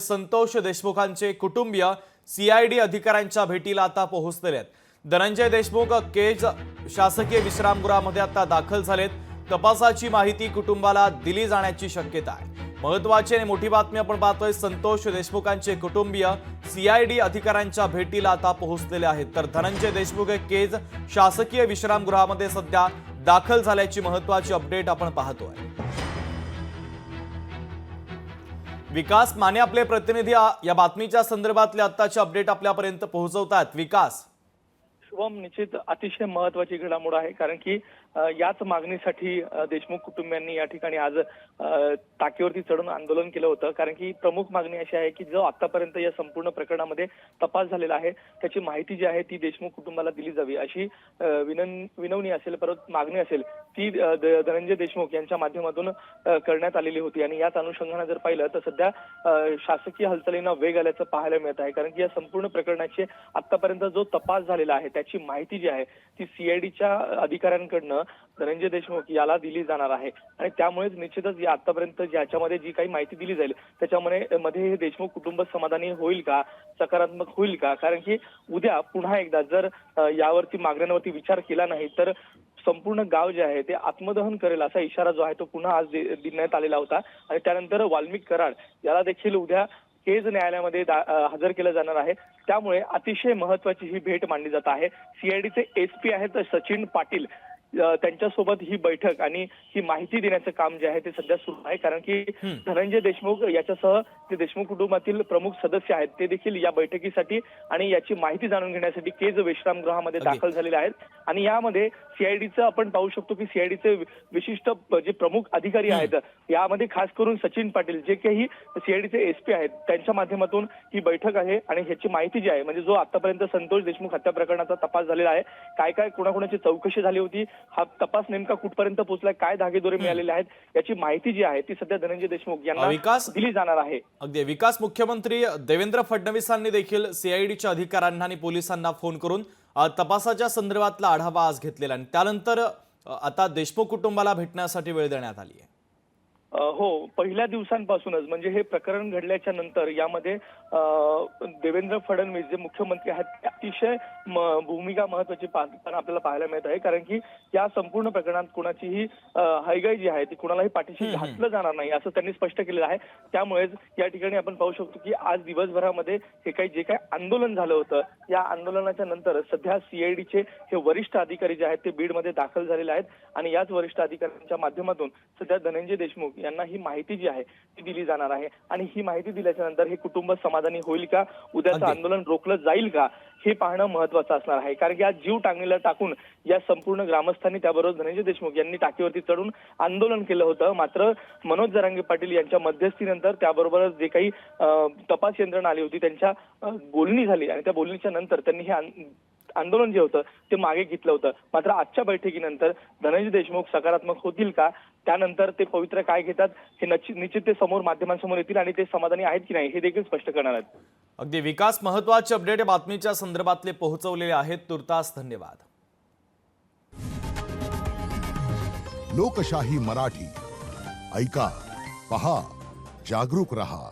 संतोष देशमुखांचे कुटुंबीय सीआयडी अधिकाऱ्यांच्या भेटीला आता पोहोचलेले आहेत। धनंजय देशमुख केज शासकीय विश्रामगृहामध्ये आता दाखल झालेत। तपासाची माहिती कुटुंबाला दिली जाण्याची शक्यता आहे। महत्त्वाची आणि मोठी बातमी आपण पाहतोय, संतोष देशमुखांचे कुटुंबीय सीआयडी अधिकाऱ्यांच्या भेटीला आता पोहोचलेले आहेत। तर धनंजय देशमुख केज शासकीय विश्रामगृहामध्ये सध्या दाखल झाल्याची महत्त्वाची अपडेट आपण पाहतोय। विकास माने आपले प्रतिनिधी या बातमीच्या संदर्भातले आत्ताचे अपडेट आपल्यापर्यंत पोहोचवतात। विकास, शुभम, निश्चित अतिशय महत्त्वाची घडामोड आहे, कारण की याच मागणीसाठी देशमुख कुटुंबियांनी या ठिकाणी आज टाकीवरती चढून आंदोलन केलं होतं। कारण की प्रमुख मागणी अशी आहे की जो आतापर्यंत या संपूर्ण प्रकरणामध्ये तपास झालेला आहे त्याची माहिती जी आहे ती देशमुख कुटुंबाला दिली जावी अशी विनवणी असेल, परत मागणी असेल ती धनंजय देशमुख यांच्या माध्यमातून करण्यात आलेली होती। आणि याच अनुषंगाने जर पाहिलं तर सध्या शासकीय हालचालींना वेग आल्याचं पाहायला मिळत आहे। कारण की या संपूर्ण प्रकरणाचे आतापर्यंत जो तपास झालेला आहे त्याची माहिती जी आहे ती सीआयडीच्या अधिकाऱ्यांकडनं धनंजय देशमुख याला दिली जाणार आहे। आणि त्यामुळेच निश्चितच या आतापर्यंत ज्याच्यामध्ये जी काही माहिती दिली जाईल त्याच्यामध्ये हे देशमुख कुटुंब समाधानी होईल का, सकारात्मक होईल का? कारण की उद्या पुन्हा एकदा जर यावरती मागण्यांवरती विचार केला नाही तर संपूर्ण गाव जे आहे ते आत्मदहन करेल असा इशारा जो आहे तो पुन्हा आज देण्यात आलेला होता। आणि त्यानंतर वाल्मिक कराड याला देखील उद्या केज न्यायालयामध्ये हजर केलं जाणार आहे। त्यामुळे अतिशय महत्त्वाची ही भेट मानली जात आहे। सीआयडीचे एसपी आहेत सचिन पाटील, त्यांच्यासोबत ही बैठक आणि ही माहिती देण्याचं काम जे आहे ते सध्या सुरू आहे। कारण की धनंजय देशमुख याच्यासह जे देशमुख कुटुंबातील प्रमुख सदस्य आहेत ते देखील या बैठकीसाठी आणि याची माहिती जाणून घेण्यासाठी केज विश्रामगृहामध्ये दाखल झालेले आहेत। आणि यामध्ये सीआयडीचं आपण पाहू शकतो की सीआयडीचे विशिष्ट जे प्रमुख अधिकारी आहेत यामध्ये खास करून सचिन पाटील जे काही सीआयडीचे एसपी आहेत त्यांच्या माध्यमातून ही बैठक आहे। आणि ह्याची माहिती जी आहे म्हणजे जो आतापर्यंत संतोष देशमुख हत्या प्रकरणाचा तपास झालेला आहे, काय काय कोणाकोणाची चौकशी झाली होती, हा तपास नेमका कुठपर्यंत पोहोचलाय, काय धागेदोरे मिळालेले आहेत, याची माहिती जी आहे ती सध्या धनंजय देशमुख यांना दिली जाणार आहे। अगदी विकास, मुख्यमंत्री देवेंद्र फडणवीसांनी देखील सीआयडीच्या अधिकाऱ्यांना आणि पोलिसांना फोन करून तपासाच्या संदर्भातला आढावा आज घेतलेला आणि त्यानंतर आता देशमुख कुटुंबाला भेटण्यासाठी वेळ देण्यात आली आहे। हो, पहिल्या दिवसांपासूनच म्हणजे हे प्रकरण घडल्याच्या नंतर यामध्ये देवेंद्र फडणवीस जे मुख्यमंत्री आहेत अतिशय भूमिका महत्वाची आपल्याला पाहायला मिळत आहे। कारण की या संपूर्ण प्रकरणात कोणाचीही हयगय जी आहे ती कोणालाही पाठीशी घातलं जाणार नाही असं त्यांनी स्पष्ट केलेलं आहे। त्यामुळेच या ठिकाणी आपण पाहू शकतो की आज दिवसभरामध्ये जे काही आंदोलन झालं होतं या आंदोलनाच्या नंतर सध्या सीआयडीचे हे वरिष्ठ अधिकारी जे आहेत ते बीडमध्ये दाखल झालेले आहेत। आणि याच वरिष्ठ अधिकाऱ्यांच्या माध्यमातून सध्या धनंजय देशमुख यांना ही माहिती जी आहे ती दिली जाणार आहे। आणि ही माहिती दिल्याच्या नंतर हे कुटुंब समाधानी होईल का, उद्याचं आंदोलन रोखलं जाईल का, हे पाहणं महत्वाचं असणार आहे। कारण की आज जीव टांगणीला टाकून या संपूर्ण ग्रामस्थांनी त्याबरोबर धनंजय देशमुख यांनी टाकीवरती चढून आंदोलन केलं होतं। मात्र मनोज जरांगे पाटील यांच्या मध्यस्थीनंतर त्याबरोबरच जे काही तपास यंत्रणा आली होती त्यांच्या बोलणी झाली आणि त्या बोलणीच्या नंतर त्यांनी हे आंदोलन जे होतं ते मागे घेतलं होतं। मात्र आजच्या बैठकीनंतर धनंजय देशमुख सकारात्मक होतील का, त्यानंतर ते पवित्र काय घेतात हे निश्चित ते समोर माध्यमांसमोर येतील आणि ते समाधानी आहेत की नाही हे देखील स्पष्ट करणार आहेत। अगदी विकास, महत्त्वाचे अपडेट बातमीच्या संदर्भातले पोहोचवलेले आहेत। तुर्तास धन्यवाद। लोकशाही मराठी ऐका, पहा, जागरूक रहा।